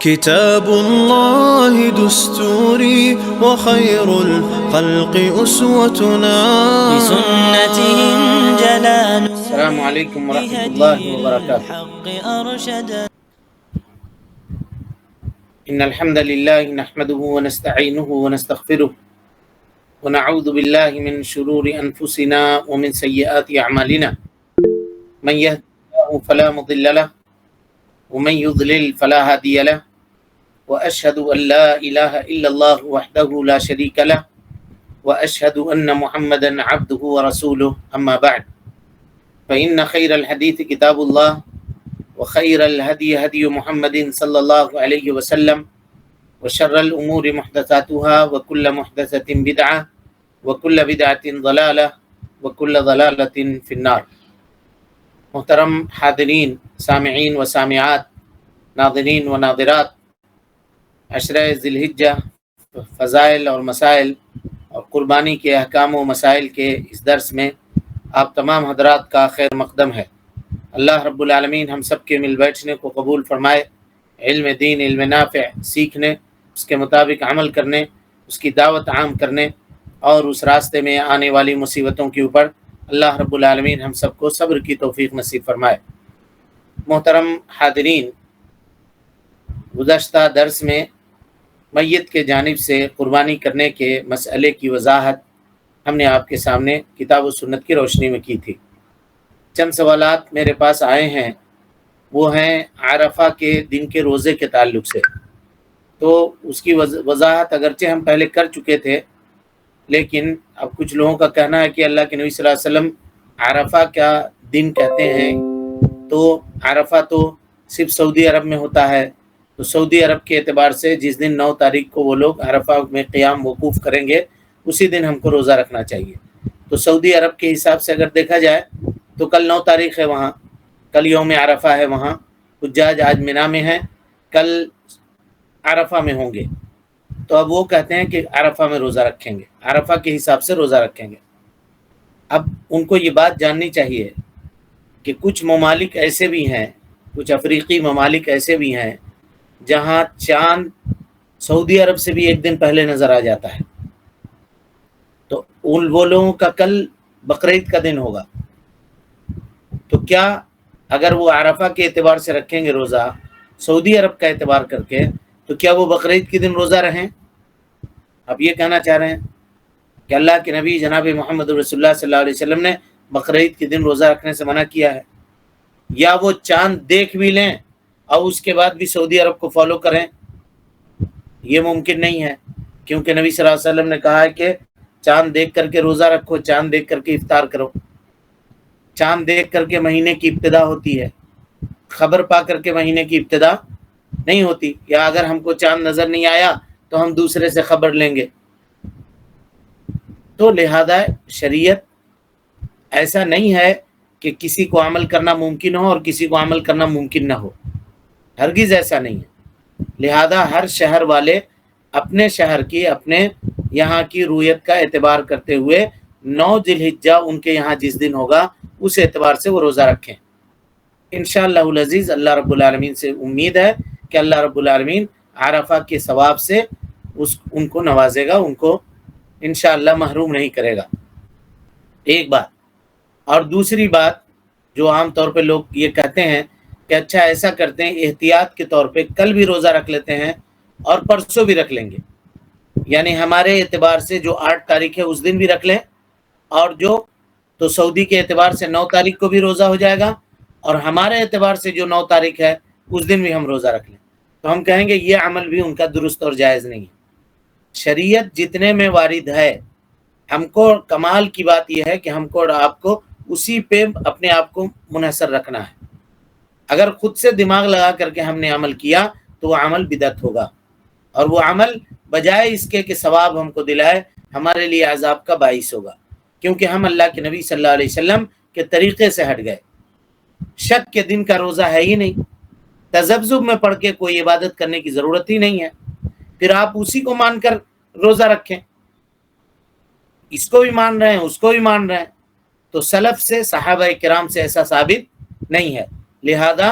كتاب الله دستوري وخير الخلق أسوتنا بسنته جلا السلام عليكم ورحمة الله وبركاته. الحق أرشدا. إن الحمد لله نحمده ونستعينه ونستغفره ونعوذ بالله من شرور أنفسنا ومن سيئات أعمالنا. من يهد الله فلا مضل له ومن يضلل فلا هادي له وأشهد أن لا إله إلا الله وحده لا شريك له وأشهد أن محمدا عبده ورسوله. أما بعد فإن خير الحديث كتاب الله وخير الهدي هدي محمد صلى الله عليه وسلم وشر الأمور محدثاتها وكل محدثة بدعة وكل بدعة ضلالة وكل ضلالة في النار. محترم حاضرین، سامعین و سامعات، ناظرین و ناظرات، عشرہ ذی الحجہ، فضائل اور مسائل اور قربانی کے احکام و مسائل کے اس درس میں آپ تمام حضرات کا خیر مقدم ہے۔ اللہ رب العالمین ہم سب کے مل بیٹھنے کو قبول فرمائے، علم دین، علم نافع سیکھنے، اس کے مطابق عمل کرنے، اس کی دعوت عام کرنے اور اس راستے میں آنے والی مصیبتوں کے اوپر اللہ رب العالمین ہم سب کو صبر کی توفیق نصیب فرمائے۔ محترم حاضرین، گزشتہ درس میں میت کے جانب سے قربانی کرنے کے مسئلے کی وضاحت ہم نے آپ کے سامنے کتاب و سنت کی روشنی میں کی تھی۔ چند سوالات میرے پاس آئے ہیں، وہ ہیں عرفہ کے دن کے روزے کے تعلق سے۔ تو اس کی وضاحت اگرچہ ہم پہلے کر چکے تھے، لیکن اب کچھ لوگوں کا کہنا ہے کہ اللہ کے نبی صلی اللہ علیہ وسلم عرفہ کا دن کہتے ہیں، تو عرفہ تو صرف سعودی عرب میں ہوتا ہے، تو سعودی عرب کے اعتبار سے جس دن 9 تاریخ کو وہ لوگ عرفہ میں قیام وقوف کریں گے، اسی دن ہم کو روزہ رکھنا چاہیے۔ تو سعودی عرب کے حساب سے اگر دیکھا جائے تو کل 9 تاریخ ہے، وہاں کل یوم عرفہ ہے، وہاں حجاج آج منی میں ہیں، کل عرفہ میں ہوں گے۔ تو اب وہ کہتے ہیں کہ عرفہ میں روزہ رکھیں گے، عرفہ کے حساب سے روزہ رکھیں گے۔ اب ان کو یہ بات جاننی چاہیے کہ کچھ ممالک ایسے بھی ہیں، کچھ افریقی ممالک ایسے بھی ہیں جہاں چاند سعودی عرب سے بھی ایک دن پہلے نظر آ جاتا ہے، تو وہ لوگوں کا کل بقرعید کا دن ہوگا۔ تو کیا اگر وہ عرفہ کے اعتبار سے رکھیں گے روزہ سعودی عرب کا اعتبار کر کے، تو کیا وہ بقرعید کے دن روزہ رہیں؟ اب یہ کہنا چاہ رہے ہیں کہ اللہ کے نبی جناب محمد رسول اللہ صلی اللہ علیہ وسلم نے بقرعید کے دن روزہ رکھنے سے منع کیا ہے، یا وہ چاند دیکھ بھی لیں اور اس کے بعد بھی سعودی عرب کو فالو کریں؟ یہ ممکن نہیں ہے، کیونکہ نبی صلی اللہ علیہ وسلم نے کہا ہے کہ چاند دیکھ کر کے روزہ رکھو، چاند دیکھ کر کے افطار کرو۔ چاند دیکھ کر کے مہینے کی ابتدا ہوتی ہے، خبر پا کر کے مہینے کی ابتدا نہیں ہوتی، یا اگر ہم کو چاند نظر نہیں آیا تو ہم دوسرے سے خبر لیں گے۔ تو لہذا شریعت ایسا نہیں ہے کہ کسی کو عمل کرنا ممکن ہو اور کسی کو عمل کرنا ممکن نہ ہو، ہرگز ایسا نہیں ہے۔ لہذا ہر شہر والے اپنے شہر کی، اپنے یہاں کی رویت کا اعتبار کرتے ہوئے 9 ذی الحجہ ان کے یہاں جس دن ہوگا اس اعتبار سے وہ روزہ رکھیں۔ انشاءاللہ العزیز اللہ رب العالمین سے امید ہے کہ اللہ رب العالمین عرفہ کے ثواب سے ان کو نوازے گا، ان کو انشاءاللہ محروم نہیں کرے گا۔ ایک بات، اور دوسری بات جو عام طور پہ لوگ یہ کہتے ہیں کہ اچھا ایسا کرتے ہیں احتیاط کے طور پہ کل بھی روزہ رکھ لیتے ہیں اور پرسوں بھی رکھ لیں گے، یعنی ہمارے اعتبار سے جو 8 تاریخ ہے اس دن بھی رکھ لیں، اور جو تو سعودی کے اعتبار سے 9 تاریخ کو بھی روزہ ہو جائے گا، اور ہمارے اعتبار سے جو 9 تاریخ ہے اس دن بھی ہم روزہ رکھ لیں، تو ہم کہیں گے یہ عمل بھی ان کا درست اور جائز نہیں ہے۔ شریعت جتنے میں وارد ہے، ہم کو کمال کی بات یہ ہے کہ ہم کو اور آپ کو اسی پہ اپنے آپ کو منحصر رکھنا ہے۔ اگر خود سے دماغ لگا کر کے ہم نے عمل کیا تو وہ عمل بدعت ہوگا، اور وہ عمل بجائے اس کے کہ ثواب ہم کو دلائے ہمارے لیے عذاب کا باعث ہوگا، کیونکہ ہم اللہ کے نبی صلی اللہ علیہ وسلم کے طریقے سے ہٹ گئے۔ شک کے دن کا روزہ ہے ہی نہیں، تذبذب میں پڑھ کے کوئی عبادت کرنے کی ضرورت ہی نہیں ہے، پھر آپ اسی کو مان کر روزہ رکھیں، اس کو بھی مان رہے ہیں اس کو بھی مان رہے ہیں، تو سلف سے، صحابہ کرام سے ایسا ثابت نہیں ہے۔ لہذا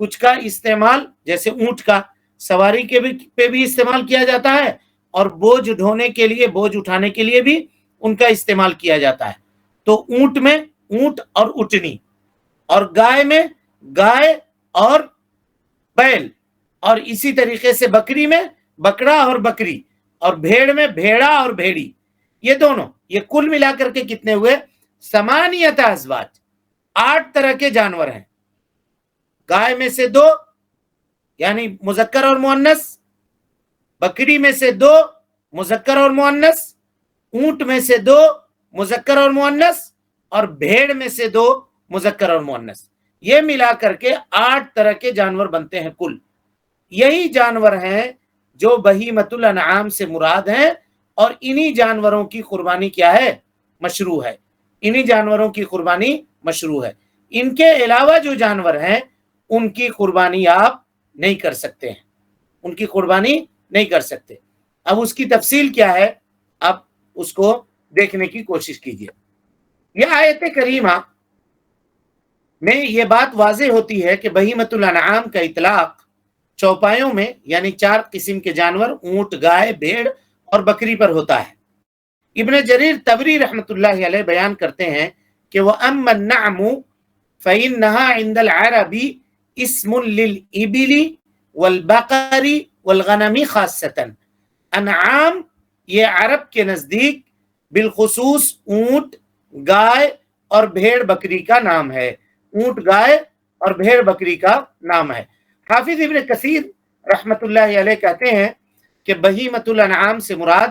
کچھ کا استعمال جیسے اونٹ کا سواری کے پہ بھی استعمال کیا جاتا ہے، اور بوجھ ڈھونے کے لیے، بوجھ اٹھانے کے لیے بھی ان کا استعمال کیا جاتا ہے۔ تو اونٹ میں اونٹ اور اٹنی، اور گائے میں گائے اور بیل، اور اسی طریقے سے بکری میں بکرا اور بکری، اور بھیڑ میں بھیڑا اور بھیڑی، یہ دونوں، یہ کل ملا کر کے کتنے ہوئے؟ 8 ازواج، 8 طرح کے جانور ہیں۔ گائے میں سے 2 یعنی مذکر اور مؤنث، بکری میں سے 2 مذکر اور مؤنث، اونٹ میں سے 2 مذکر اور مؤنث، اور بھیڑ میں سے 2 مذکر اور مؤنث، یہ ملا کر کے 8 طرح کے جانور بنتے ہیں کل۔ یہی جانور ہیں جو بہیمۃ الانعام سے مراد ہیں، اور انہی جانوروں کی قربانی کیا ہے؟ مشروع ہے۔ انہی جانوروں کی قربانی مشروع ہے۔ ان کے علاوہ جو جانور ہیں ان کی قربانی آپ نہیں کر سکتے ہیں، ان کی قربانی نہیں کر سکتے۔ اب اس کی تفصیل کیا ہے، اب اس کو دیکھنے کی کوشش کیجیے۔ یہ آیت کریمہ میں یہ بات واضح ہوتی ہے کہ بہیمۃ الانعام کا اطلاق چوپایوں میں یعنی 4 قسم کے جانور، اونٹ، گائے، بھیڑ اور بکری پر ہوتا ہے۔ ابن جریر طبری رحمۃ اللہ علیہ بیان کرتے ہیں کہ وَأَمَّا النَّعْمُ فَإِنَّهَا عِنْدَ الْعَرَبِ اسم للإبل والبقر والغنم خاصة۔ انعام یہ عرب کے نزدیک بالخصوص اونٹ، گائے اور بھیڑ بکری کا نام ہے، اونٹ، گائے اور بھیڑ بکری کا نام ہے۔ حافظ ابن کثیر رحمت اللہ علیہ کہتے ہیں کہ بہیمۃ الانعام سے مراد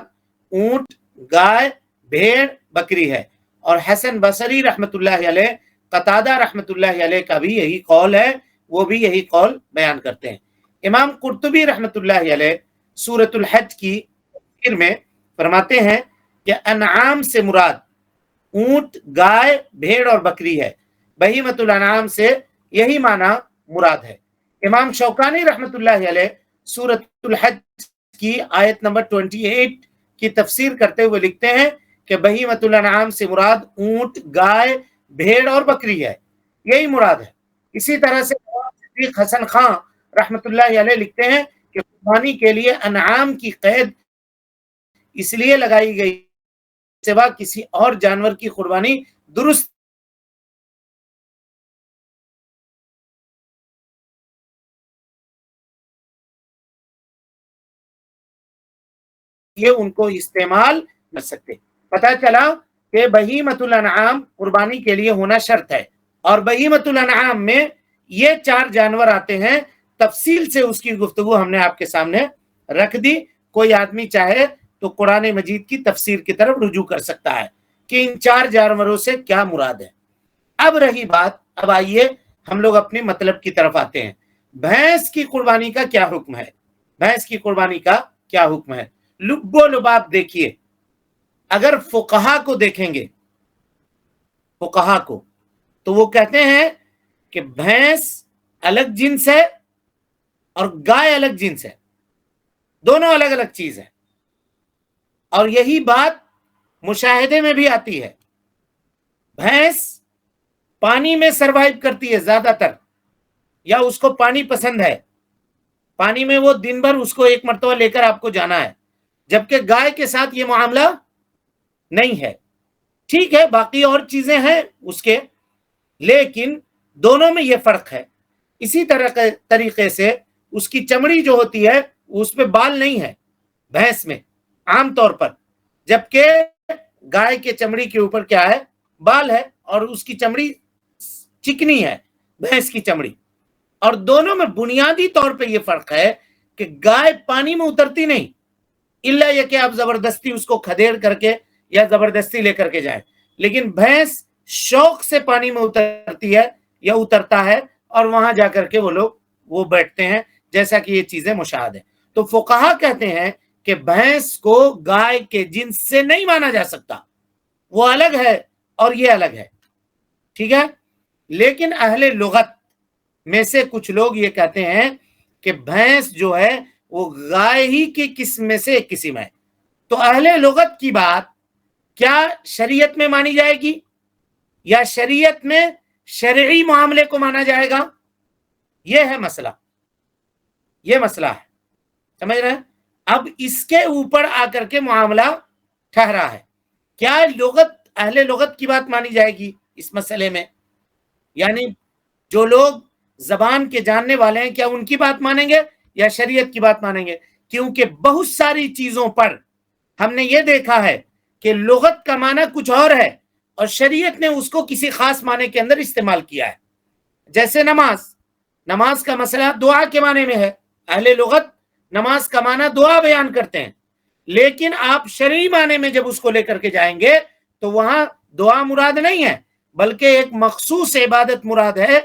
اونٹ، گائے، بھیڑ، بکری ہے، اور حسن بصری رحمت اللہ علیہ، قتادہ رحمت اللہ علیہ کا بھی یہی قول ہے، وہ بھی یہی قول بیان کرتے ہیں۔ امام قرطبی رحمت اللہ علیہ سورۃ الحج کی تفسیر میں فرماتے ہیں کہ انعام سے مراد اونٹ، گائے، بھیڑ اور بکری ہے، بہیمۃ الانعام سے یہی معنی مراد ہے۔ امام شوکانی رحمت اللہ علیہ سورۃ الحج کی آیت نمبر 28 کی تفسیر کرتے ہوئے لکھتے ہیں کہ بہیمۃ الانعام سے مراد اونٹ، گائے، بھیڑ اور بکری ہے، یہی مراد ہے۔ اسی طرح سے صدیق حسن خان رحمت اللہ علیہ لکھتے ہیں کہ قربانی کے لیے انعام کی قید اس لیے لگائی گئی سوا کسی اور جانور کی قربانی درست یہ ان کو استعمال کر سکتے۔ پتہ چلا کہ بہیمۃ الانعام قربانی کے لیے ہونا شرط ہے، اور بہیمۃ الانعام میں یہ 4 جانور آتے ہیں۔ تفصیل سے اس کی گفتگو ہم نے آپ کے سامنے رکھ دی، کوئی آدمی چاہے تو قرآن مجید کی تفسیر کی طرف رجوع کر سکتا ہے کہ ان 4 جانوروں سے کیا مراد ہے۔ اب رہی بات، اب آئیے ہم لوگ اپنے مطلب کی طرف آتے ہیں۔ بھینس کی قربانی کا کیا حکم ہے؟ بھینس کی قربانی کا کیا حکم ہے؟ لب و لباب دیکھیے، اگر فقہا کو دیکھیں گے، فقہا کو، تو وہ کہتے ہیں کہ بھینس الگ جنس ہے اور گائے الگ جنس ہے، دونوں الگ الگ چیز ہے، اور یہی بات مشاہدے میں بھی آتی ہے۔ بھینس پانی میں سروائیو کرتی ہے زیادہ تر، یا اس کو پانی پسند ہے، پانی میں وہ دن بھر اس کو ایک مرتبہ لے کر آپ کو جانا ہے، جبکہ گائے کے ساتھ یہ معاملہ نہیں ہے۔ ٹھیک ہے، باقی اور چیزیں ہیں اس کے، لیکن دونوں میں یہ فرق ہے۔ اسی طریقے سے اس کی چمڑی جو ہوتی ہے اس پہ بال نہیں ہے بھینس میں عام طور پر، جبکہ گائے کے چمڑی کے اوپر کیا ہے؟ بال ہے، اور اس کی چمڑی چکنی ہے بھینس کی چمڑی۔ اور دونوں میں بنیادی طور پہ یہ فرق ہے کہ گائے پانی میں اترتی نہیں، الا یہ کہ آپ زبردستی اس کو کھدیڑ کر کے یا زبردستی لے کر کے جائیں، لیکن بھینس شوق سے پانی میں اترتی ہے یا اترتا ہے، اور وہاں جا کر کے وہ لوگ وہ بیٹھتے ہیں، جیسا کہ یہ چیزیں مشاہد ہیں۔ تو فقہا کہتے ہیں کہ بھینس کو گائے کے جنس سے نہیں مانا جا سکتا، وہ الگ ہے اور یہ الگ ہے، ٹھیک ہے۔ لیکن اہل لغت میں سے کچھ لوگ یہ کہتے ہیں کہ بھینس جو ہے وہ گائے ہی کی قسم میں سے ایک قسم ہے۔ تو اہل لغت کی بات کیا شریعت میں مانی جائے گی، یا شریعت میں شرعی معاملے کو مانا جائے گا؟ یہ ہے مسئلہ، یہ مسئلہ ہے، سمجھ رہے ہیں؟ اب اس کے اوپر آ کر کے معاملہ ٹھہرا ہے، کیا اہل لغت کی بات مانی جائے گی اس مسئلے میں؟ یعنی جو لوگ زبان کے جاننے والے ہیں کیا ان کی بات مانیں گے یا شریعت کی بات مانیں گے؟ کیونکہ بہت ساری چیزوں پر ہم نے یہ دیکھا ہے کہ لغت کا معنی کچھ اور ہے اور شریعت نے اس کو کسی خاص معنی کے اندر استعمال کیا ہے۔ جیسے نماز کا مسئلہ دعا کے معنی میں ہے، اہل لغت نماز کا معنی دعا بیان کرتے ہیں، لیکن آپ شرعی معنی میں جب اس کو لے کر کے جائیں گے تو وہاں دعا مراد نہیں ہے، بلکہ ایک مخصوص عبادت مراد ہے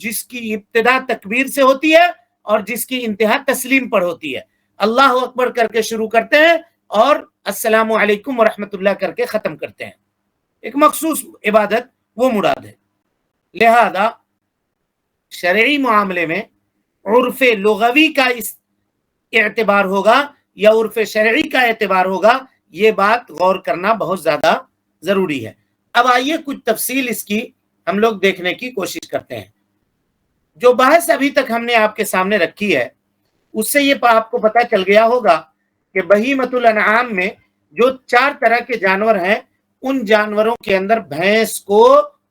جس کی ابتدا تکبیر سے ہوتی ہے اور جس کی انتہا تسلیم پر ہوتی ہے۔ اللہ اکبر کر کے شروع کرتے ہیں اور السلام علیکم ورحمۃ اللہ کر کے ختم کرتے ہیں، ایک مخصوص عبادت وہ مراد ہے۔ لہذا شرعی معاملے میں عرف لغوی کا اس اعتبار ہوگا یا عرف شرعی کا اعتبار ہوگا، یہ بات غور کرنا بہت زیادہ ضروری ہے۔ اب آئیے کچھ تفصیل اس کی ہم لوگ دیکھنے کی کوشش کرتے ہیں۔ جو بحث ابھی تک ہم نے آپ کے سامنے رکھی ہے اس سے یہ آپ کو پتہ چل گیا ہوگا کہ بہیمۃ الانعام میں جو 4 طرح کے جانور ہیں ان جانوروں کے اندر بھینس کو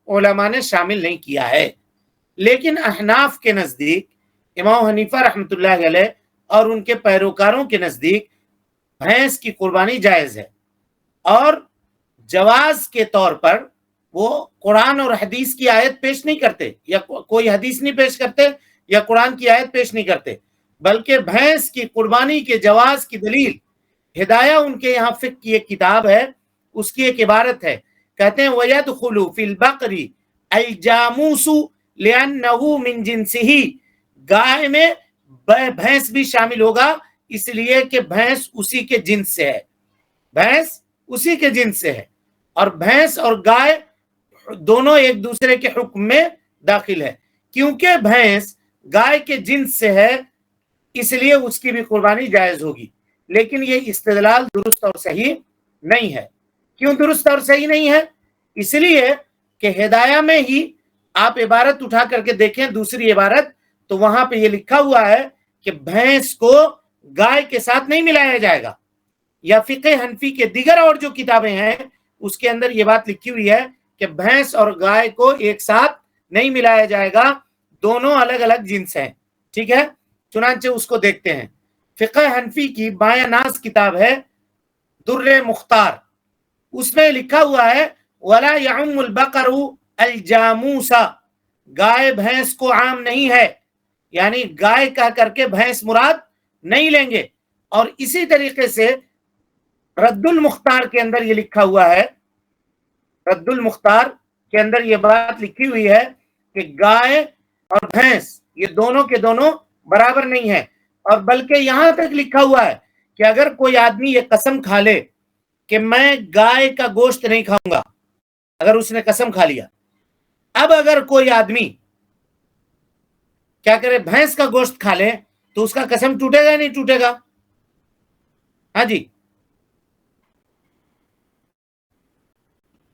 علماء نے شامل نہیں کیا ہے، لیکن احناف کے نزدیک، امام حنیفہ رحمۃ اللہ علیہ اور ان کے پیروکاروں کے نزدیک بھینس کی قربانی جائز ہے، اور جواز کے طور پر وہ قرآن اور حدیث کی آیت پیش نہیں کرتے، یا کوئی حدیث نہیں پیش کرتے یا قرآن کی آیت پیش نہیں کرتے، بلکہ بھینس کی قربانی کے جواز کی دلیل ہدایہ ان کے یہاں فقہ کی ایک کتاب ہے، اس کی ایک عبارت ہے، کہتے ہیں وَيَدْخُلُ فِي الْبَقْرِ الْجَامُوسُ لِأَنَّهُ مِنْ جِنْسِهِ، گائے میں بھینس بھی شامل ہوگا اس لیے کہ بھینس اسی کے جنس سے ہے، بھینس اسی کے جنس سے ہے، اور بھینس اور گائے دونوں ایک دوسرے کے حکم میں داخل ہے، کیونکہ بھینس گائے کے جنس سے ہے اس لیے اس کی بھی قربانی جائز ہوگی۔ لیکن یہ استدلال درست اور صحیح نہیں ہے۔ کیوں درست اور صحیح نہیں ہے؟ اس لیے کہ ہدایہ میں ہی آپ عبارت اٹھا کر کے دیکھیں، دوسری عبارت، تو وہاں پہ یہ لکھا ہوا ہے کہ بھینس کو گائے کے ساتھ نہیں ملایا جائے گا، یا فقہ حنفی کے دیگر اور جو کتابیں ہیں اس کے اندر یہ بات لکھی ہوئی ہے کہ بھینس اور گائے کو ایک ساتھ نہیں ملایا جائے گا، دونوں الگ الگ جنس ہیں، ٹھیک ہے؟ چنانچہ اس کو دیکھتے ہیں، فقہ حنفی کی بایاں ناز کتاب ہے در مختار، اس میں لکھا ہوا ہے وَلَا يَعُمُّ الْبَقَرُ الْجَامُوسَ، گائے بھینس کو عام نہیں ہے، یعنی گائے کہہ کر کے بھینس مراد نہیں لیں گے۔ اور اسی طریقے سے رد المختار کے اندر یہ لکھا ہوا ہے، رد المختار کے اندر یہ بات لکھی ہوئی ہے کہ گائے اور بھینس یہ دونوں کے دونوں برابر نہیں ہے، اور بلکہ یہاں تک لکھا ہوا ہے کہ اگر کوئی آدمی یہ قسم کھا لے کہ میں گائے کا گوشت نہیں کھاؤں گا، اگر اس نے قسم کھا لیا، اب اگر کوئی آدمی کیا کرے، بھینس کا گوشت کھا لے، تو اس کا قسم ٹوٹے گا نہیں ٹوٹے گا؟ ہاں جی،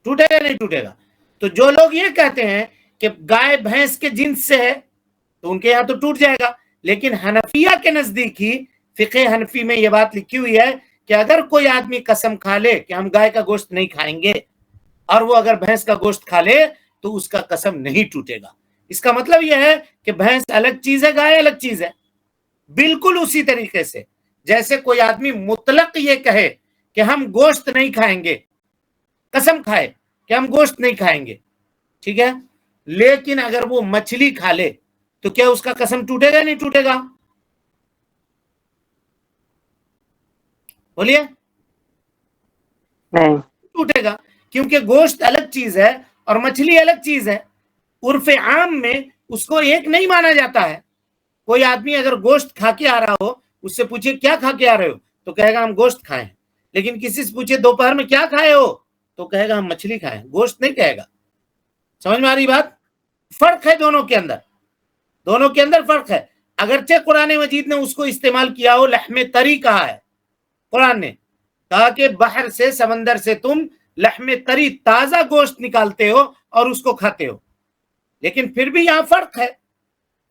ٹوٹے گا نہیں ٹوٹے گا؟ تو جو لوگ یہ کہتے ہیں کہ گائے بھینس کے جنس سے ہے تو ان کے یہاں تو ٹوٹ جائے گا، لیکن حنفیہ کے نزدیک ہی فقہ حنفی میں یہ بات لکھی ہوئی ہے کہ اگر کوئی آدمی قسم کھا لے کہ ہم گائے کا گوشت نہیں کھائیں گے، اور وہ اگر بھینس کا گوشت کھا لے تو اس کا قسم نہیں ٹوٹے گا۔ اس کا مطلب یہ ہے کہ بھینس الگ چیز ہے، گائے الگ چیز ہے۔ بالکل اسی طریقے سے جیسے کوئی آدمی مطلق یہ کہے کہ ہم گوشت نہیں کھائیں گے، قسم کھائے کہ ہم گوشت نہیں کھائیں گے، ٹھیک ہے، لیکن اگر وہ مچھلی کھا لے تو کیا اس کا قسم ٹوٹے گا نہیں ٹوٹے گا؟ بولیے، نہیں ٹوٹے گا، کیونکہ گوشت الگ چیز ہے اور مچھلی الگ چیز ہے۔ عرف عام میں اس کو ایک نہیں مانا جاتا ہے۔ کوئی آدمی اگر گوشت کھا کے آ رہا ہو، اس سے پوچھے کیا کھا کے آ رہے ہو تو کہے گا ہم گوشت کھائے ہیں، لیکن کسی سے پوچھے دوپہر میں کیا کھائے ہو تو کہے گا ہم مچھلی کھائے ہیں، گوشت نہیں کہے گا۔ سمجھ میں آ رہی بات؟ فرق ہے دونوں کے اندر، دونوں کے اندر فرق ہے۔ اگرچہ قرآن مجید نے اس کو استعمال کیا ہو، لحم طری کہا ہے، قرآن نے کہا کہ بحر سے، سمندر سے تم لحم طری، تازہ گوشت نکالتے ہو اور اس کو کھاتے ہو، لیکن پھر بھی یہاں فرق ہے۔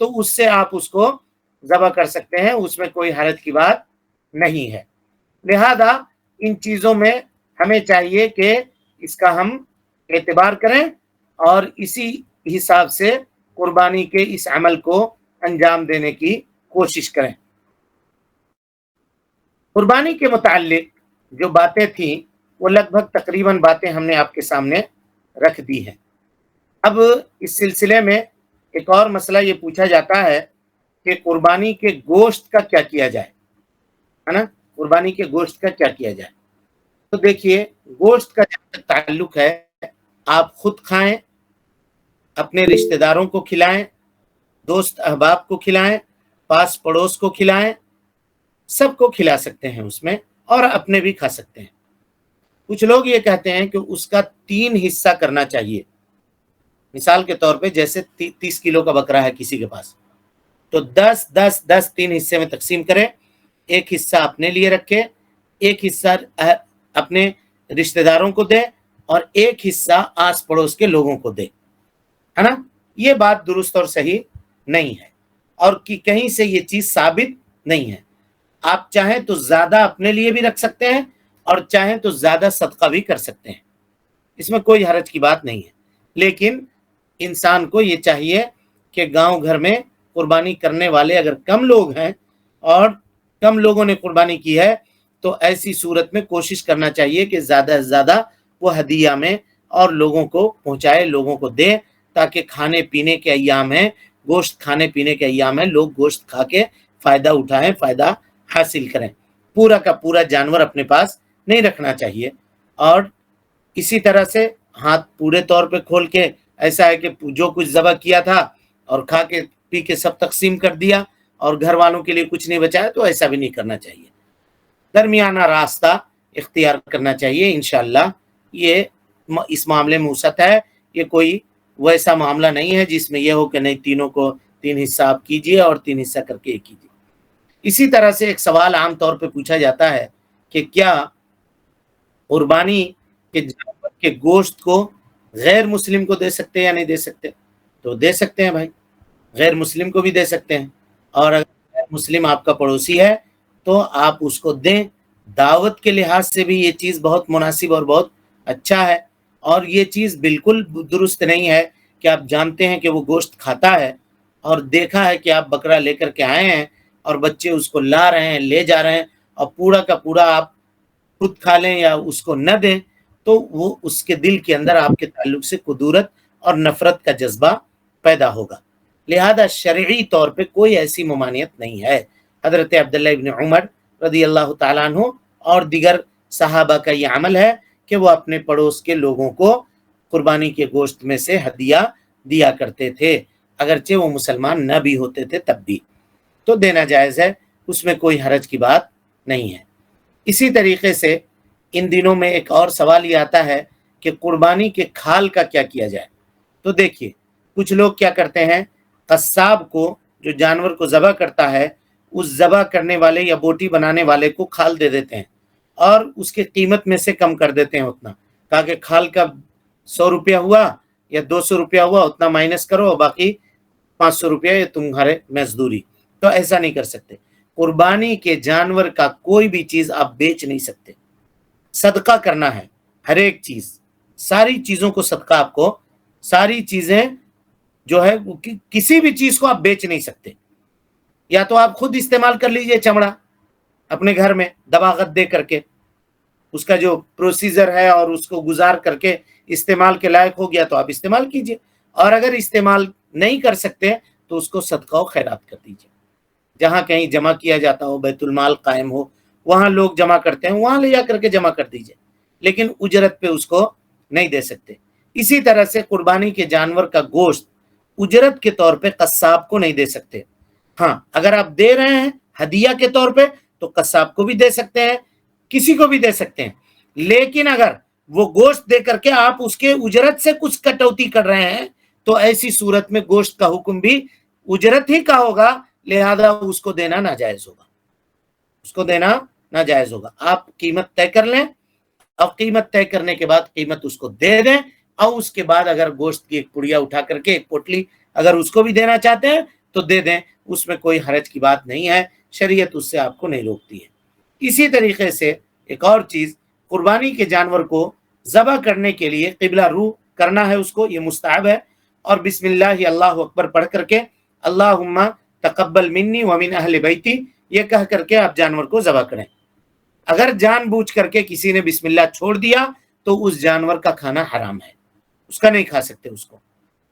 تو اس سے آپ اس کو ذبح کر سکتے ہیں، اس میں کوئی حرج کی بات نہیں ہے۔ لہذا ان چیزوں میں ہمیں چاہیے کہ اس کا ہم اعتبار کریں اور اسی حساب سے قربانی کے اس عمل کو انجام دینے کی کوشش کریں۔ قربانی کے متعلق جو باتیں تھیں وہ لگ بھگ تقریباً باتیں ہم نے آپ کے سامنے رکھ دی ہیں۔ اب اس سلسلے میں ایک اور مسئلہ یہ پوچھا جاتا ہے کہ قربانی کے گوشت کا کیا کیا جائے، ہے نا، قربانی کے گوشت کا کیا کیا جائے۔ تو دیکھیے، گوشت کا جہاں تک تعلق ہے، آپ خود کھائیں، اپنے رشتہ داروں کو کھلائیں، دوست احباب کو کھلائیں، پاس پڑوس کو کھلائیں، سب کو کھلا سکتے ہیں اس میں، اور اپنے بھی کھا سکتے ہیں۔ کچھ لوگ یہ کہتے ہیں کہ اس کا 3 حصہ کرنا چاہیے۔ مثال کے طور پہ جیسے 30 کلو کا بکرا ہے کسی کے پاس، تو 10 3 حصے میں تقسیم کرے، ایک حصہ اپنے لیے رکھے، ایک حصہ اپنے رشتہ داروں کو دے، اور ایک حصہ آس پڑوس کے لوگوں کو دے، ہے نا۔ یہ بات درست اور صحیح نہیں ہے، اور کہیں سے یہ چیز ثابت نہیں ہے۔ آپ چاہیں تو زیادہ اپنے لیے بھی رکھ سکتے ہیں، اور چاہیں تو زیادہ صدقہ بھی کر سکتے ہیں، اس میں کوئی حرج کی بات نہیں ہے۔ لیکن انسان کو یہ چاہیے کہ گاؤں گھر میں قربانی کرنے والے اگر کم لوگ ہیں اور کم لوگوں نے قربانی کی ہے، تو ایسی صورت میں کوشش کرنا چاہیے کہ زیادہ سے زیادہ وہ ہدیہ میں اور لوگوں کو پہنچائے، لوگوں کو دے، تاکہ کھانے پینے کے ایام ہیں، گوشت کھانے پینے کے ایام ہیں، لوگ گوشت کھا کے فائدہ اٹھائیں، فائدہ حاصل کریں۔ پورا کا پورا جانور اپنے پاس نہیں رکھنا چاہیے، اور اسی طرح سے ہاتھ پورے طور پہ کھول کے ایسا ہے کہ جو کچھ ذبح کیا تھا اور کھا کے پی کے سب تقسیم کر دیا اور گھر والوں کے لیے کچھ نہیں بچایا، تو ایسا بھی نہیں کرنا چاہیے۔ درمیانہ راستہ اختیار کرنا چاہیے۔ انشاءاللہ یہ اس معاملے میں وسعت ہے، یہ کوئی ویسا معاملہ نہیں ہے جس میں یہ ہو کہ نہیں تینوں کو 3 حصہ آپ کیجئے اور 3 حصہ کر کے ایک کیجئے۔ اسی طرح سے ایک سوال عام طور پہ پوچھا جاتا ہے کہ کیا قربانی کے جانور کے گوشت کو غیر مسلم کو دے سکتے یا نہیں دے سکتے؟ تو دے سکتے ہیں بھائی، غیر مسلم کو بھی دے سکتے ہیں، اور اگر غیر مسلم آپ کا پڑوسی ہے تو آپ اس کو دیں۔ دعوت کے لحاظ سے بھی یہ چیز بہت مناسب اور بہت اچھا ہے، اور یہ چیز بالکل درست نہیں ہے کہ آپ جانتے ہیں کہ وہ گوشت کھاتا ہے اور دیکھا ہے کہ آپ بکرا لے کر کے آئے ہیں اور بچے اس کو لا رہے ہیں، لے جا رہے ہیں، اور پورا کا پورا آپ خود کھا لیں یا اس کو نہ دیں، تو وہ اس کے دل کے اندر آپ کے تعلق سے کدورت اور نفرت کا جذبہ پیدا ہوگا۔ لہذا شرعی طور پہ کوئی ایسی ممانعت نہیں ہے۔ حضرت عبداللہ ابن عمر رضی اللہ تعالیٰ عنہ اور دیگر صحابہ کا یہ عمل ہے کہ وہ اپنے پڑوس کے لوگوں کو قربانی کے گوشت میں سے ہدیہ دیا کرتے تھے، اگرچہ وہ مسلمان نہ بھی ہوتے تھے تب بھی، تو دینا جائز ہے، اس میں کوئی حرج کی بات نہیں ہے۔ اسی طریقے سے ان دنوں میں ایک اور سوال یہ آتا ہے کہ قربانی کے کھال کا کیا کیا جائے۔ تو دیکھیے، کچھ لوگ کیا کرتے ہیں، قصاب کو جو جانور کو ذبح کرتا ہے، اس ذبح کرنے والے یا بوٹی بنانے والے کو کھال دے دیتے ہیں اور اس کی قیمت میں سے کم کر دیتے ہیں اتنا، کہا کہ کھال کا 100 روپیہ ہوا یا 200 روپیہ ہوا، اتنا مائنس کرو اور باقی 500 روپیہ یہ تمہارے مزدوری۔ تو ایسا نہیں کر سکتے۔ قربانی کے جانور کا کوئی بھی چیز آپ بیچ نہیں سکتے، صدقہ کرنا ہے، ہر ایک چیز، ساری چیزوں کو صدقہ، آپ کو ساری چیزیں جو ہے کسی بھی چیز کو آپ بیچ نہیں سکتے۔ یا تو آپ خود استعمال کر لیجئے چمڑا اپنے گھر میں دباغت دے کر کے، اس کا جو پروسیجر ہے اور اس کو گزار کر کے استعمال کے لائق ہو گیا تو آپ استعمال کیجئے، اور اگر استعمال نہیں کر سکتے تو اس کو صدقہ و خیرات کر دیجئے۔ جہاں کہیں جمع کیا جاتا ہو، بیت المال قائم ہو، وہاں لوگ جمع کرتے ہیں، وہاں لے جا کر کے جمع کر دیجئے، لیکن اجرت پہ اس کو نہیں دے سکتے۔ اسی طرح سے قربانی کے جانور کا گوشت اجرت کے طور پہ قصاب کو نہیں دے سکتے۔ ہاں، اگر آپ دے رہے ہیں ہدیہ کے طور پہ تو قصاب کو بھی دے سکتے ہیں، کسی کو بھی دے سکتے ہیں، لیکن اگر وہ گوشت دے کر کے آپ اس کے اجرت سے کچھ کٹوتی کر رہے ہیں تو ایسی صورت میں گوشت کا حکم بھی اجرت ہی کا ہوگا، لہذا اس کو دینا ناجائز ہوگا، اس کو دینا ناجائز ہوگا۔ آپ قیمت طے کر لیں، اور قیمت طے کرنے کے بعد قیمت اس کو دے دیں، اور اس کے بعد اگر گوشت کی ایک پڑیا اٹھا کر کے ایک پوٹلی اگر اس کو بھی دینا چاہتے ہیں تو دے دیں، اس میں کوئی حرج کی بات نہیں ہے، شریعت اس سے آپ کو نہیں روکتی ہے۔ اسی طریقے سے ایک اور چیز، قربانی کے جانور کو ذبح کرنے کے لیے قبلہ رو کرنا ہے، اس کو یہ مستحب ہے، اور بسم اللہ اللہ اکبر پڑھ کر کے اللہم تقبل منی ومن اہل بیتی یہ کہہ کر کے آپ جانور کو ذبح کریں۔ اگر جان بوجھ کر کے کسی نے بسم اللہ چھوڑ دیا تو اس جانور کا کھانا حرام ہے، اس کا نہیں کھا سکتے اس کو۔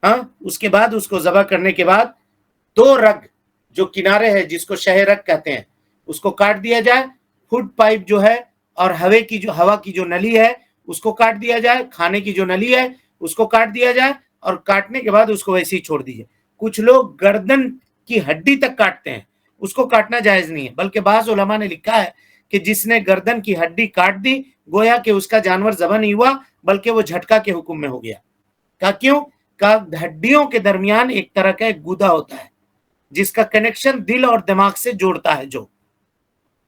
ہاں، اس کے بعد اس کو ذبح کرنے کے بعد 2 رگ جو کنارے ہے جس کو شہ رگ کہتے ہیں اس کو کاٹ دیا جائے، فوڈ پائپ جو ہے اور ہوا کی جو نلی ہے اس کو کاٹ دیا جائے، کھانے کی جو نلی ہے اس کو کاٹ دیا جائے، اور کاٹنے کے بعد اس کو ویسے ہی چھوڑ دیجیے۔ کچھ لوگ گردن کی ہڈی تک کاٹتے ہیں، اس کو کاٹنا جائز نہیں ہے، بلکہ بعض علماء نے لکھا ہے کہ جس نے گردن کی ہڈی کاٹ دی گویا کہ اس کا جانور ذبح نہیں ہوا بلکہ وہ جھٹکا کے حکم میں ہو گیا۔ کہا کیوں؟ کہا ہڈیوں کے درمیان ایک طرح کا ایک گودا ہوتا ہے جس کا کنیکشن دل اور دماغ سے جوڑتا ہے۔ جو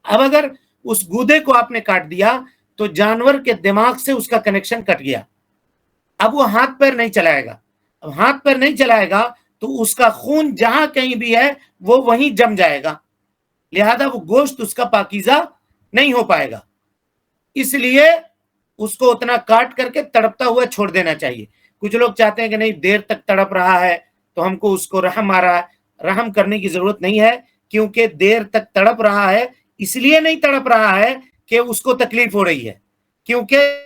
اب اگر اس گودے کو آپ نے کاٹ دیا تو جانور کے دماغ سے اس کا کنیکشن کٹ گیا، اب وہ ہاتھ پیر نہیں چلائے گا۔ اب ہاتھ پیر نہیں چلائے گا تو اس کا خون جہاں کہیں بھی ہے وہ وہیں جم جائے گا، لہذا وہ گوشت اس کا پاکیزہ نہیں ہو پائے گا۔ اس لیے اس کو اتنا کاٹ کر کے تڑپتا ہوا چھوڑ دینا چاہیے۔ کچھ لوگ چاہتے ہیں کہ نہیں دیر تک تڑپ رہا ہے تو ہم کو اس کو رحم آ رہا ہے، رحم کرنے کی ضرورت نہیں ہے، کیونکہ دیر تک تڑپ رہا ہے اس لیے نہیں تڑپ رہا ہے کہ اس کو تکلیف ہو رہی ہے، کیونکہ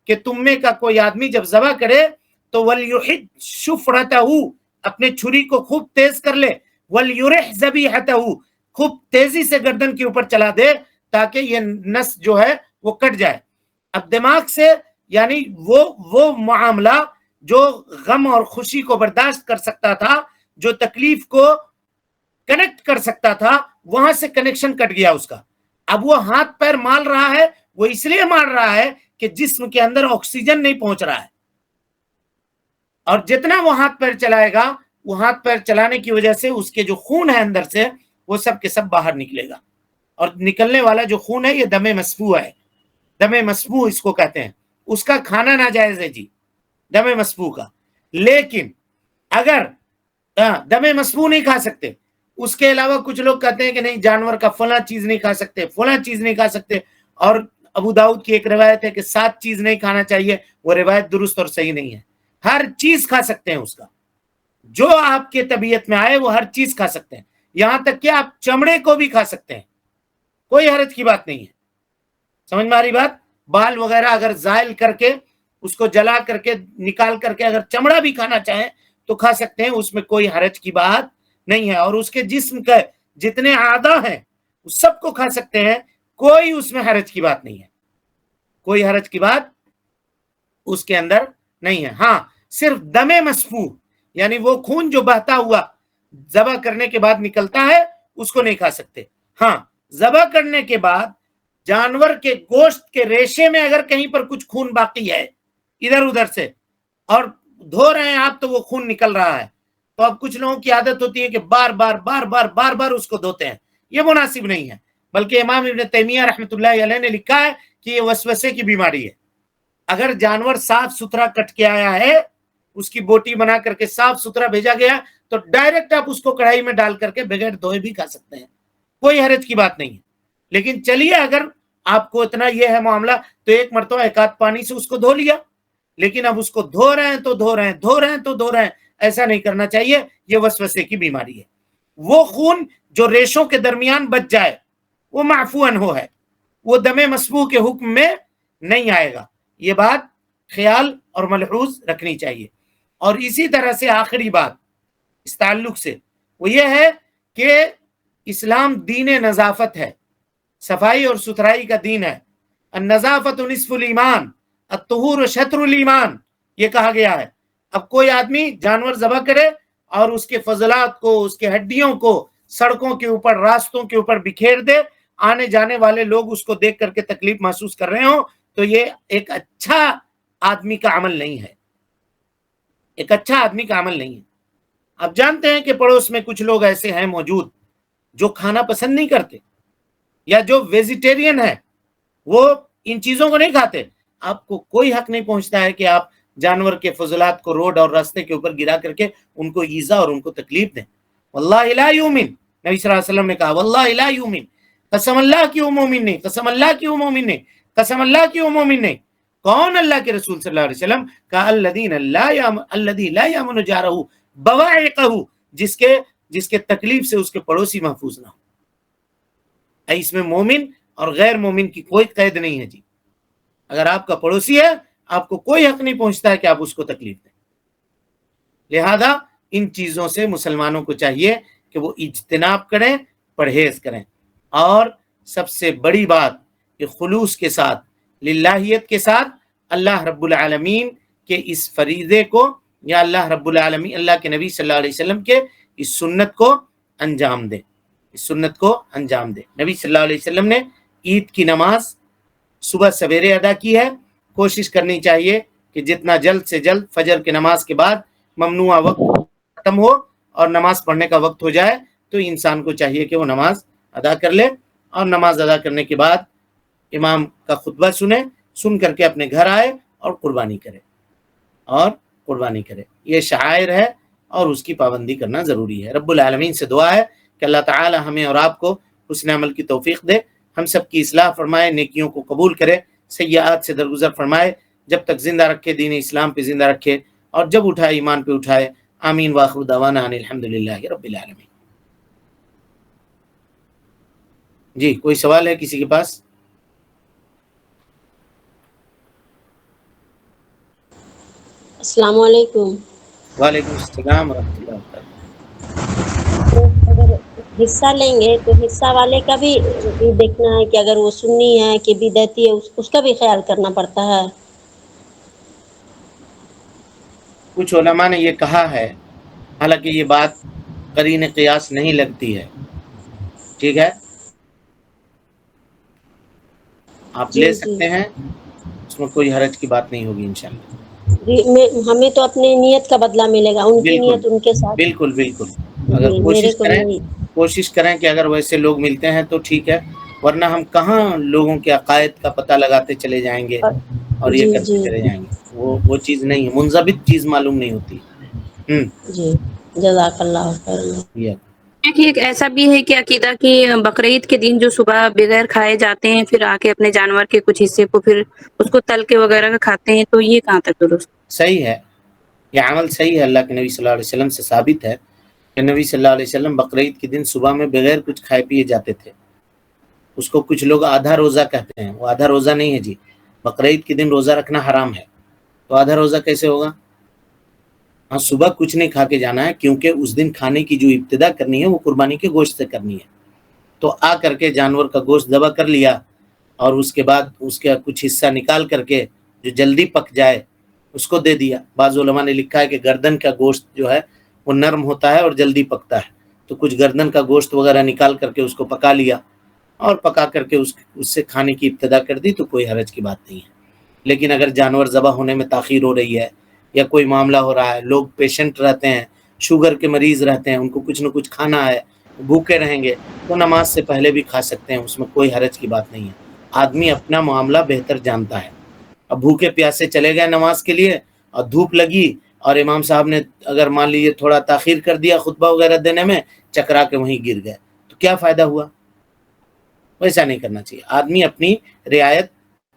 کہ تم میں کا کوئی آدمی جب ذبح کرے تو وَلْيُحِدْ شُفْرَتَهُ اپنے چھری کو خوب تیز کر لے، وَلْيُرِحْ ذَبِيحَتَهُ خوب تیزی سے گردن کے اوپر چلا دے تاکہ یہ نس جو ہے وہ کٹ جائے۔ اب دماغ سے یعنی وہ معاملہ جو غم اور خوشی کو برداشت کر سکتا تھا، جو تکلیف کو کنیکٹ کر سکتا تھا، وہاں سے کنیکشن کٹ گیا اس کا۔ اب وہ ہاتھ پیر مال رہا ہے، وہ اس لیے مار رہا ہے کہ جسم کے اندر آکسیجن نہیں پہنچ رہا ہے، اور جتنا وہ ہاتھ پیر چلائے گا وہ ہاتھ پیر چلانے کی وجہ سے اس کے جو خون ہے اندر سے وہ سب کے سب باہر نکلے گا، اور نکلنے والا جو خون ہے یہ دم مسفوح ہے، دم مسفوح اس کو کہتے ہیں۔ اس کا کھانا ناجائز ہے جی، دم مسفوح کا۔ لیکن اگر دم مسفوح نہیں کھا سکتے، اس کے علاوہ کچھ لوگ کہتے ہیں کہ نہیں جانور کا فلاں چیز نہیں کھا سکتے، فلاں چیز نہیں کھا سکتے، اور ابو داؤد کی ایک روایت ہے کہ 7 چیز نہیں کھانا چاہیے، وہ روایت درست اور صحیح نہیں ہے۔ ہر چیز کھا سکتے ہیں، اس کا جو آپ کے طبیعت میں آئے وہ ہر چیز کھا سکتے ہیں، یہاں تک کہ آپ چمڑے کو بھی کھا سکتے ہیں، کوئی حرج کی بات نہیں ہے۔ سمجھ میں آ رہی بات؟ بال وغیرہ اگر زائل کر کے اس کو جلا کر کے نکال کر کے اگر چمڑا بھی کھانا چاہیں تو کھا سکتے ہیں، اس میں کوئی حرج کی بات نہیں ہے، اور اس کے جسم کے جتنے اعضاء ہیں اس سب کو کھا سکتے ہیں، کوئی اس میں حرج کی بات نہیں ہے، کوئی حرج کی بات اس کے اندر نہیں ہے۔ ہاں، صرف دم مسفوح یعنی وہ خون جو بہتا ہوا ذبح کرنے کے بعد نکلتا ہے اس کو نہیں کھا سکتے۔ ہاں، ذبح کرنے کے بعد جانور کے گوشت کے ریشے میں اگر کہیں پر کچھ خون باقی ہے ادھر ادھر سے اور دھو رہے ہیں آپ تو وہ خون نکل رہا ہے، تو اب کچھ لوگوں کی عادت ہوتی ہے کہ بار بار اس کو دھوتے ہیں، یہ مناسب نہیں ہے، بلکہ امام ابن تیمیہ رحمۃ اللہ علیہ نے لکھا ہے کہ یہ وسوسے کی بیماری ہے۔ اگر جانور صاف ستھرا کٹ کے آیا ہے، اس کی بوٹی بنا کر کے صاف ستھرا بھیجا گیا تو ڈائریکٹ آپ اس کو کڑھائی میں ڈال کر کے بغیر دھوئے بھی کھا سکتے ہیں، کوئی حرج کی بات نہیں ہے۔ لیکن چلیے اگر آپ کو اتنا یہ ہے معاملہ تو ایک مرتبہ ایک آدھ پانی سے اس کو دھو لیا، لیکن اب اس کو دھو رہے ہیں، ایسا نہیں کرنا چاہیے، یہ وسوسے کی بیماری ہے۔ وہ خون جو ریشوں کے درمیان بچ جائے وہ معفو عنہ ہے، وہ دم مسفوح کے حکم میں نہیں آئے گا، یہ بات خیال اور ملحوظ رکھنی چاہیے۔ اور اسی طرح سے آخری بات اس تعلق سے وہ یہ ہے کہ اسلام دین نظافت ہے، صفائی اور ستھرائی کا دین ہے۔ النظافت نصف الایمان الطہور شطر الایمان، یہ کہا گیا ہے۔ اب کوئی آدمی جانور ذبح کرے اور اس کے فضلات کو، اس کے ہڈیوں کو سڑکوں کے اوپر، راستوں کے اوپر بکھیر دے، آنے جانے والے لوگ اس کو دیکھ کر کے تکلیف محسوس کر رہے ہوں، تو یہ ایک اچھا آدمی کا عمل نہیں ہے، ایک اچھا آدمی کا عمل نہیں ہے۔ آپ جانتے ہیں کہ پڑوس میں کچھ لوگ ایسے ہیں موجود جو کھانا پسند نہیں کرتے، یا جو ویجیٹیرین ہے وہ ان چیزوں کو نہیں کھاتے، آپ کو کوئی حق نہیں پہنچتا ہے کہ آپ جانور کے فضلات کو روڈ اور راستے کے اوپر گرا کر کے ان کو ایذا اور ان کو تکلیف دیں. واللہ لا یؤمن، نبی صلی اللہ علیہ وسلم نے کہا واللہ لا یؤمن، قسم اللہ کی وہ مومن نہیں، قسم اللہ کی وہ مومن نہیں، قسم اللہ کی وہ مومن نہیں. کون؟ اللہ کے رسول صلی اللہ علیہ وسلم کہا الذی لا یامن جارہ بوائقہ، جس کے تکلیف سے اس کے پڑوسی محفوظ نہ ہو. اس میں مومن اور غیر مومن کی کوئی قید نہیں ہے جی. اگر آپ کا پڑوسی ہے آپ کو کوئی حق نہیں پہنچتا ہے کہ آپ اس کو تکلیف دیں. لہذا ان چیزوں سے مسلمانوں کو چاہیے کہ وہ اجتناب کریں، پرہیز کریں. اور سب سے بڑی بات کہ خلوص کے ساتھ، للہیت کے ساتھ اللہ رب العالمین کے اس فریضے کو، یا اللہ رب العالمین اللہ کے نبی صلی اللہ علیہ وسلم کے اس سنت کو انجام دیں. اس سنت کو انجام دیں. نبی صلی اللہ علیہ وسلم نے عید کی نماز صبح سویرے ادا کی ہے. کوشش کرنی چاہیے کہ جتنا جلد سے جلد فجر کی نماز کے بعد ممنوع وقت ختم ہو اور نماز پڑھنے کا وقت ہو جائے تو انسان کو چاہیے کہ وہ نماز ادا کر لے، اور نماز ادا کرنے کے بعد امام کا خطبہ سن کر کے اپنے گھر آئے اور قربانی کرے. یہ شعائر ہے اور اس کی پابندی کرنا ضروری ہے. رب العالمین سے دعا ہے کہ اللہ تعالی ہمیں اور آپ کو حسن عمل کی توفیق دے، ہم سب کی اصلاح فرمائے، نیکیوں کو قبول کرے، سیئات سے درگزر فرمائے، جب تک زندہ رکھے دین اسلام پہ زندہ رکھے، اور جب اٹھائے ایمان پہ اٹھائے. آمین وآخر دعوانا ان الحمدللہ رب العالمین. جی کوئی سوال ہے کسی کے پاس؟ السلام علیکم. وعلیکم السلام ورحمۃ اللہ وبرکاتہ. تو اگر حصہ لیں گے تو حصہ والے کا بھی دیکھنا ہے کہ اگر وہ سنی ہے کہ بدعتی ہے، اس کا بھی خیال کرنا پڑتا ہے. کچھ علماء نے یہ کہا ہے، حالانکہ یہ بات قرین قیاس نہیں لگتی ہے. ٹھیک ہے، آپ جی لے جی سکتے ہیں، اس میں کوئی حرج کی بات نہیں ہوگی انشاءاللہ. جی، ہمیں تو اپنی نیت کا بدلہ ملے گا، ان کی بالکل نیت ان کے ساتھ. بالکل بالکل. اگر جی میرے کو بھی کوشش کریں کہ اگر ویسے لوگ ملتے ہیں تو ٹھیک ہے، ورنہ ہم کہاں لوگوں کے عقائد کا پتہ لگاتے چلے جائیں گے اور یہ جی کرتے جی چلے جائیں گے. وہ چیز نہیں ہے، منضبط چیز معلوم نہیں ہوتی. جی جزاک اللہ خیر. ایک ایسا بھی ہے کہ عقیدہ کی بقرعید کے دن جو صبح بغیر کھائے جاتے ہیں، پھر آ کے اپنے جانور کے کچھ حصے کو پھر اس کو تل کے وغیرہ کھاتے ہیں، تو یہ کہاں تک درست؟ صحیح ہے، یہ عمل صحیح ہے. اللہ کے نبی صلی اللہ علیہ وسلم سے ثابت ہے کہ نبی صلی اللہ علیہ وسلم بقرعید کے دن صبح میں بغیر کچھ کھائے پیے جاتے تھے. اس کو کچھ لوگ آدھا روزہ کہتے ہیں، وہ آدھا روزہ نہیں ہے جی. بقرعید کے دن روزہ رکھنا حرام ہے، تو آدھا روزہ کیسے ہوگا؟ ہاں صبح کچھ نہیں کھا کے جانا ہے، کیونکہ اس دن کھانے کی جو ابتدا کرنی ہے وہ قربانی کے گوشت سے کرنی ہے. تو آ کر کے جانور کا گوشت ذبح کر لیا، اور اس کے بعد اس کا کچھ حصہ نکال کر کے جو جلدی پک جائے اس کو دے دیا. بعض علماء نے لکھا ہے کہ گردن کا گوشت جو ہے وہ نرم ہوتا ہے اور جلدی پکتا ہے، تو کچھ گردن کا گوشت وغیرہ نکال کر کے اس کو پکا لیا، اور پکا کر کے اس سے کھانے کی ابتدا کر دی، تو کوئی حرج کی بات نہیں ہے. لیکن اگر جانور ذبح ہونے میں تاخیر ہو رہی ہے یا کوئی معاملہ ہو رہا ہے، لوگ پیشنٹ رہتے ہیں، شوگر کے مریض رہتے ہیں، ان کو کچھ نہ کچھ کھانا ہے، بھوکے رہیں گے، تو نماز سے پہلے بھی کھا سکتے ہیں، اس میں کوئی حرج کی بات نہیں ہے. آدمی اپنا معاملہ بہتر جانتا ہے. اب بھوکے پیاسے چلے گئے نماز کے لیے اور دھوپ لگی، اور امام صاحب نے اگر مان لیجیے تھوڑا تاخیر کر دیا خطبہ وغیرہ دینے میں، چکرا کے وہیں گر گئے، تو کیا فائدہ ہوا؟ ویسا نہیں کرنا چاہیے. آدمی اپنی رعایت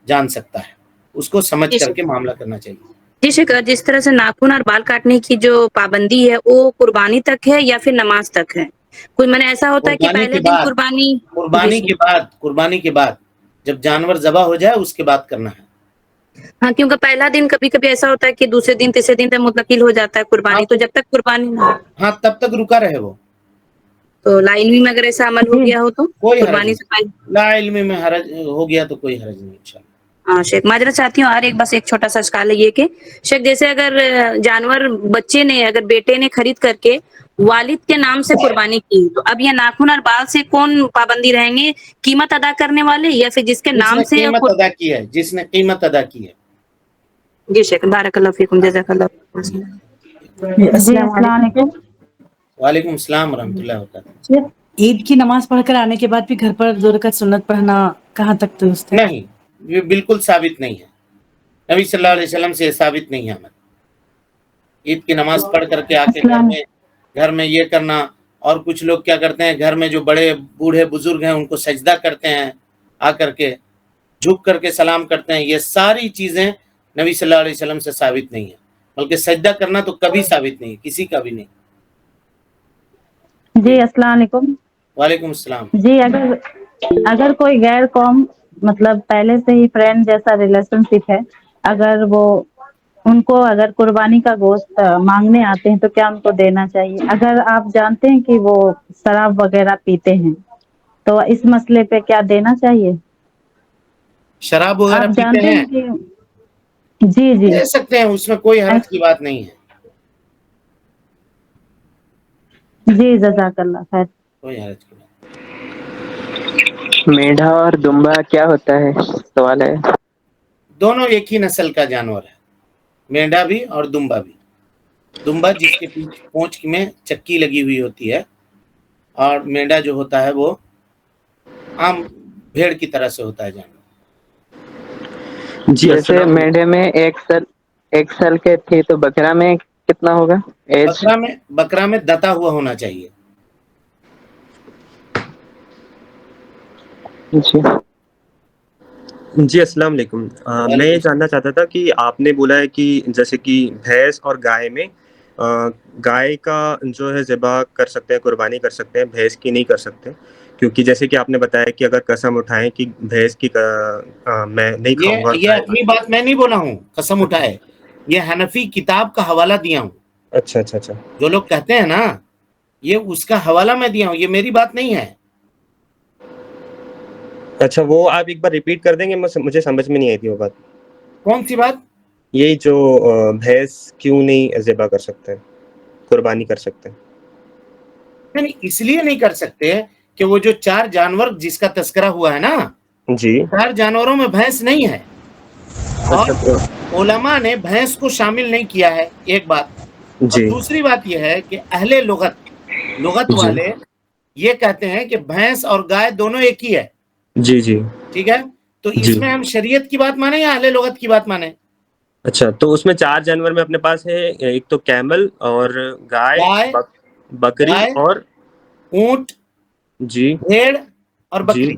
جان سکتا ہے، اس کو سمجھ کر کے معاملہ کرنا چاہیے. جس طرح سے ناخن اور بال کاٹنے کی جو پابندی ہے وہ قربانی تک ہے یا پھر نماز تک ہے؟ کوئی میں نے ایسا ہوتا ہے کہ پہلے دن قربانی کے بعد جب جانور ذبح ہو جائے اس کے بعد کرنا ہے. ہاں، کیونکہ پہلا دن کبھی کبھی ایسا ہوتا ہے کہ دوسرے دن تیسرے دن تک منتقل ہو جاتا ہے قربانی، تو جب تک قربانی نہ ہو ہاں تب تک رکا رہے وہ. تو لا علمی میں اگر ایسا عمل ہو گیا ہو تو کوئی حرج قربانی سے نہیں، لا علمی میں حرج ہو گیا تو کوئی حرج نہیں انشاءاللہ. ہاں شیخ معذرت چاہتی ہوں، اور بس ایک چھوٹا سا سوال ہے یہ کہ شیخ جیسے اگر جانور بچے نے، اگر بیٹے نے خرید کر کے والد کے نام سے قربانی کی، تو اب یہ ناخن اور بال سے کون پابندی رہیں گے؟ قیمت ادا کرنے والے یا پھر جس کے نام سے؟ قیمت ادا کی ہے، جس نے قیمت ادا کی ہے. جی شیخ بارک اللہ فیکم، جزاک اللہ. السلام علیکم. وعلیکم السلام ورحمۃ اللہ وبرکاتہ. عید کی نماز پڑھ کر آنے کے بعد بھی گھر پر 2 رکعت سنت پڑھنا کہاں تک درست ہے؟ نہیں، یہ بالکل ثابت نہیں ہے. نبی صلی اللہ علیہ وسلم سے یہ ثابت نہیں ہے. عید کی نماز پڑھ کر کے آ کے گھر میں یہ کرنا، اور کچھ لوگ کیا کرتے ہیں گھر میں جو بڑے بوڑھے بزرگ ہیں ان کو سجدہ کرتے ہیں، آ کر کے جھک کر کے سلام کرتے ہیں. یہ ساری چیزیں نبی صلی اللہ علیہ وسلم سے ثابت نہیں ہیں، بلکہ سجدہ کرنا تو کبھی ثابت نہیں، کسی کا بھی نہیں. جی السلام علیکم. وعلیکم السلام. جی اگر کوئی غیر قوم مطلب پہلے سے ہی فرینڈ جیسا ریلیشن شپ ہے، اگر وہ ان کو اگر قربانی کا گوشت مانگنے آتے ہیں تو کیا ان کو دینا چاہیے؟ اگر آپ جانتے ہیں کہ وہ شراب وغیرہ پیتے ہیں تو اس مسئلے پہ کیا دینا چاہیے؟ شراب وغیرہ آپ پیتے جانتے ہیں، ہیں کہ جی جی دے سکتے ہیں، اس میں کوئی حرج کی بات نہیں ہے، جی جزاک اللہ خیر. کوئی حرج کی بات. میڈھا اور دمبا کیا ہوتا ہے؟ سوال ہے. دونوں ایک ہی نسل کا جانور ہے، مینڈا بھی اور دمبا بھی. دمبا جس کے پونچھ میں چکی لگی ہوئی ہوتی ہے، اور مینڈا جو ہوتا ہے وہ عام بھیڑ کی طرح سے ہوتا ہے جانور. جی جیسے میڈھے میں ایک سال کے تھے تو بکرا میں کتنا ہوگا ایج؟ بکرا میں دتا ہوا ہونا چاہیے. جی السلام علیکم. میں یہ جاننا چاہتا تھا کہ آپ نے بولا ہے کہ جیسے کہ بھینس اور گائے میں گائے کا جو ہے ذبح کر سکتے ہیں، قربانی کر سکتے ہیں، بھینس کی نہیں کر سکتے، کیونکہ جیسے کہ آپ نے بتایا کہ اگر قسم اٹھائیں کہ بھینس کی میں نہیں کھاؤں گا. یہ اپنی بات میں نہیں بولا ہوں قسم اٹھائے، یہ حنفی کتاب کا حوالہ دیا ہوں. اچھا اچھا اچھا. جو لوگ کہتے ہیں نا یہ اس کا حوالہ میں دیا ہوں، یہ میری بات نہیں ہے. اچھا وہ آپ ایک بار ریپیٹ کر دیں گے؟ مجھے سمجھ میں نہیں آئی تھی وہ بات. کون سی بات؟ یہی جو بھینس کیوں نہیں ذبح کر سکتے، قربانی کر سکتے؟ نہیں، اس لیے نہیں کر سکتے کہ وہ جو 4 جانور جس کا تذکرہ ہوا ہے نا، جی 4 جانوروں میں بھینس نہیں ہے، اور علماء نے بھینس کو شامل نہیں کیا ہے، ایک بات. اور جی دوسری بات یہ ہے کہ اہل لغت والے یہ کہتے ہیں کہ بھینس اور گائے دونوں ایک ہی ہے. جی جی ٹھیک ہے، تو اس میں ہم شریعت کی بات مانیں یا اہل لغت کی بات مانیں؟ اچھا تو اس میں 4 جانور میں اپنے پاس ہے، ایک تو کیمل اور گائے، بکری اور اونٹ، جی بھیڑ اور جی. بکری.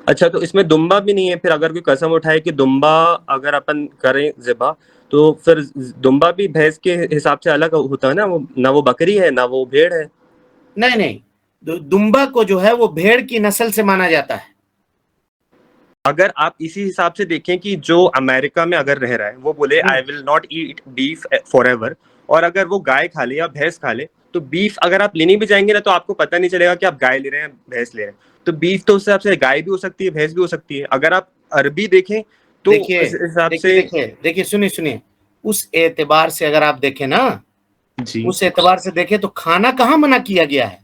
اچھا تو اس میں دمبا بھی نہیں ہے؟ پھر اگر کوئی قسم اٹھائے کہ دمبا اگر اپن کریں ذبح تو پھر دمبا بھی بھینس کے حساب سے الگ ہوتا ہے نا، وہ نہ وہ بکری ہے نہ وہ بھیڑ ہے. نہیں، دمبا کو جو ہے وہ بھیڑ کی نسل سے مانا جاتا ہے. اگر آپ اسی حساب سے دیکھیں کہ جو امریکہ میں اگر رہ رہا ہے وہ بولے I will not eat beef for ever, اور اگر وہ گائے کھا لے یا بھینس کھا لے تو بیف اگر آپ لینے بھی جائیں گے نا تو آپ کو پتہ نہیں چلے گا کہ آپ گائے لے رہے ہیں بھینس لے رہے ہیں. تو بیف تو اس حساب سے گائے بھی ہو سکتی ہے، بھینس بھی ہو سکتی ہے. اگر آپ عربی دیکھیں تو اس حساب سے دیکھیے سنیے اس اعتبار سے اگر آپ دیکھیں نا، جی اس اعتبار سے دیکھیں تو کھانا کہاں منع کیا گیا ہے؟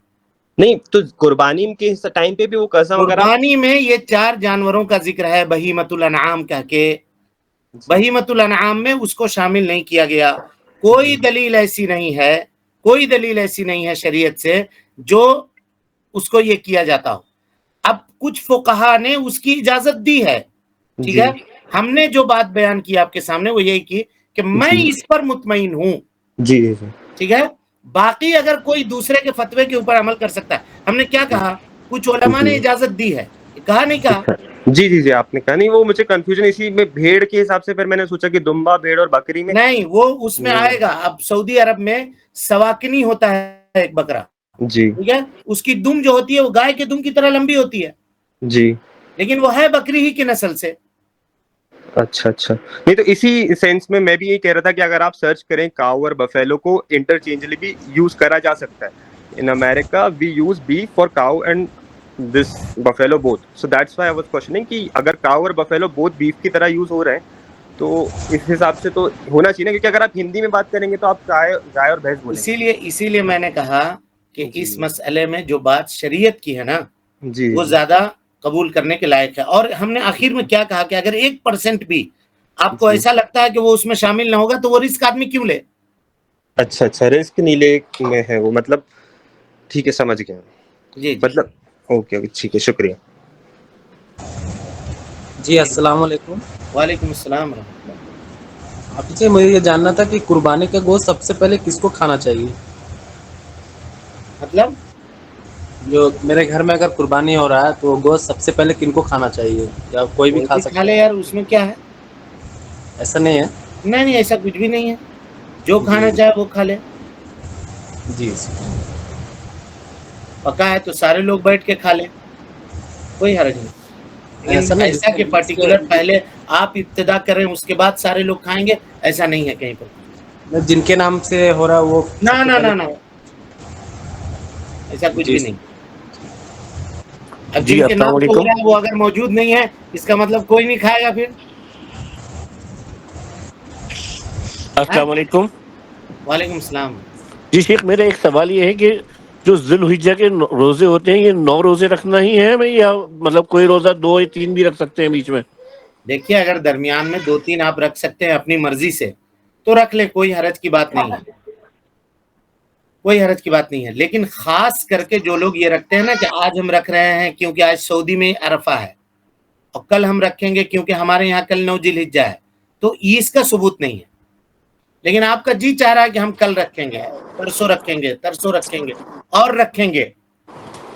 نہیں تو قربانی کے ٹائم پہ بھی وہ قسم اگر قربانی میں یہ 4 جانوروں کا ذکر ہے بہیمۃ الانعام کہہ کے، بہیمۃ الانعام میں اس کو شامل نہیں کیا گیا. کوئی دلیل ایسی نہیں ہے شریعت سے جو اس کو یہ کیا جاتا ہو. اب کچھ فقہا نے اس کی اجازت دی ہے، ٹھیک ہے. ہم نے جو بات بیان کی آپ کے سامنے وہ یہی کی کہ میں اس پر مطمئن ہوں، جی ٹھیک ہے. باقی اگر کوئی دوسرے کے فتوے کے اوپر عمل کر سکتا ہے. ہم نے کیا کہا؟ کچھ علماء نے اجازت دی ہے، کہا نہیں کہا؟ جی آپ نے کہا نہیں، وہ مجھے کنفیوژن اسی میں بھیڑ کے حساب سے پھر میں نے سوچا کہ دمبا بھیڑ اور بکری میں نہیں، وہ اس میں آئے گا. اب سعودی عرب میں سواکنی ہوتا ہے ایک بکرا، جی ٹھیک ہے. اس کی دم جو ہوتی ہے وہ گائے کے دم کی طرح لمبی ہوتی ہے، جی لیکن وہ ہے بکری ہی کی نسل سے. اچھا نہیں تو اسی سینس میں بھی یہی کہہ رہا تھا کہ اگر آپ سرچ کریں کاؤ اور بفیلو کو انٹرچینجلی بھی یوز کرا جا سکتا ہے. In America we use beef for cow and this buffalo both, so that's why I was questioning کہ اگر کاؤ اور بفیلو بوتھ بیف کی طرح یوز ہو رہے ہیں تو اس حساب سے تو ہونا چاہیے، کیونکہ اگر آپ ہندی میں بات کریں گے تو آپ گائے اور بھینس بولیں گے. اسی لیے میں نے کہا کہ اس مسئلے میں جو بات شریعت کی ہے نا جی وہ زیادہ قبول کرنے کے لائق ہے. اور ہم نے آخر میں کیا کہا کہ اگر 1% بھی آپ کو ایسا لگتا ہے کہ وہ اس میں شامل نہ ہوگا تو وہ رسک آدمی کیوں لے؟ اچھا رسک نہیں لے میں ہے وہ، مطلب ٹھیک ہے سمجھ گیا. جی مطلب اوکے ٹھیک ہے، شکریہ. جی السلام علیکم. وعلیکم السلام ورحمۃ اللہ. آپ سے مجھے یہ جاننا تھا کہ قربانی کا گوشت سب سے پہلے کس کو کھانا چاہیے؟ مطلب جو میرے گھر میں اگر قربانی ہو رہا ہے تو گوشت سب سے پہلے کن کو کھانا چاہیے؟ کیا کوئی بھی کھا سکتا کھا لے ہے؟ یار، اس میں کیا ہے؟ ایسا نہیں ہے؟ نہیں نہیں، ایسا کچھ بھی نہیں ہے، جو کھانا جی چاہے وہ کھا لے. جی پکا ہے تو سارے لوگ بیٹھ کے کھا لیں، کوئی حرج نہیں. لیکن ایسا نہیں ایسا کہ پرٹیکولر پہلے آپ ابتدا کریں اس کے بعد سارے لوگ کھائیں گے، ایسا نہیں ہے کہیں پر. جن کے نام سے ہو رہا ہے وہ نہ سب سے نہ پہلے نہ نہ، ایسا کچھ جی بھی نہیں. اب جی جن کے السلام نام سے ہو علیکم. رہا ہے وہ اگر موجود نہیں ہے، اس کا مطلب کوئی نہیں کھائے گا پھر. السلام علیکم. وعلیکم السلام. جی شیخ، میرا ایک سوال یہ ہے کہ جو ذی الحجہ کے روزے ہوتے ہیں، یہ 9 روزے رکھنا ہی ہے بھائی، یا مطلب کوئی روزہ 2 یا 3 بھی رکھ سکتے ہیں بیچ میں؟ دیکھیے اگر درمیان میں 2-3 آپ رکھ سکتے ہیں اپنی مرضی سے تو رکھ لیں، کوئی حرج کی بات نہیں ہے، کوئی حرج کی بات نہیں ہے. لیکن خاص کر کے جو لوگ یہ رکھتے ہیں نا کہ آج ہم رکھ رہے ہیں کیونکہ آج سعودی میں عرفہ ہے، اور کل ہم رکھیں گے کیونکہ ہمارے یہاں کل 9 ذی الحجہ ہے، تو اس کا ثبوت نہیں ہے. لیکن آپ کا جی چاہ رہا ہے کہ ہم کل رکھیں گے، پرسوں رکھیں گے، ترسوں رکھیں گے اور رکھیں گے،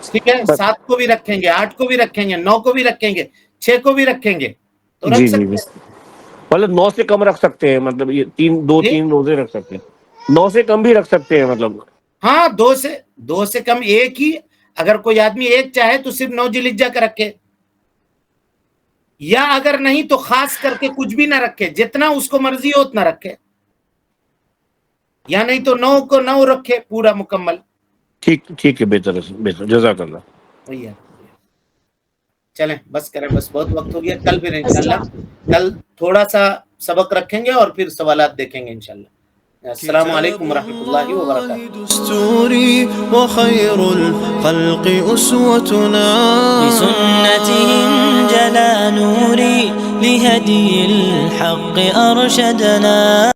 ٹھیک ہے، 7 کو بھی رکھیں گے، 8 کو بھی رکھیں گے، 9 کو بھی رکھیں گے، 6 کو بھی رکھیں گے، تو جی رکھ جی جی، سکتے ہیں. مطلب 9 سے کم رکھ سکتے ہیں، مطلب یہ 2-3 روزے رکھ سکتے ہیں، 9 سے کم بھی رکھ سکتے ہیں مطلب؟ ہاں، 2 سے کم ایک ہی. اگر کوئی آدمی ایک چاہے تو صرف 9 ذی الحجہ کا رکھے، یا اگر نہیں تو خاص کر کے کچھ بھی نہ رکھے، جتنا اس کو مرضی ہو اتنا رکھے، یا نہیں تو 9 کو 9 رکھے پورا مکمل. ٹھیک ہے، بہتر ہے، بہتر، جزاک اللہ. وہی ہے. چلیں بس کریں، بس بہت وقت ہو گیا. کل پھر انشاءاللہ کل تھوڑا سا سبق رکھیں گے اور پھر سوالات دیکھیں گے انشاءاللہ. السلام علیکم ورحمۃ اللہ وبرکاتہ. دستوري وخير الخلق أسوتنا. بسنته جلا نوري لهدي الحق أرشدنا.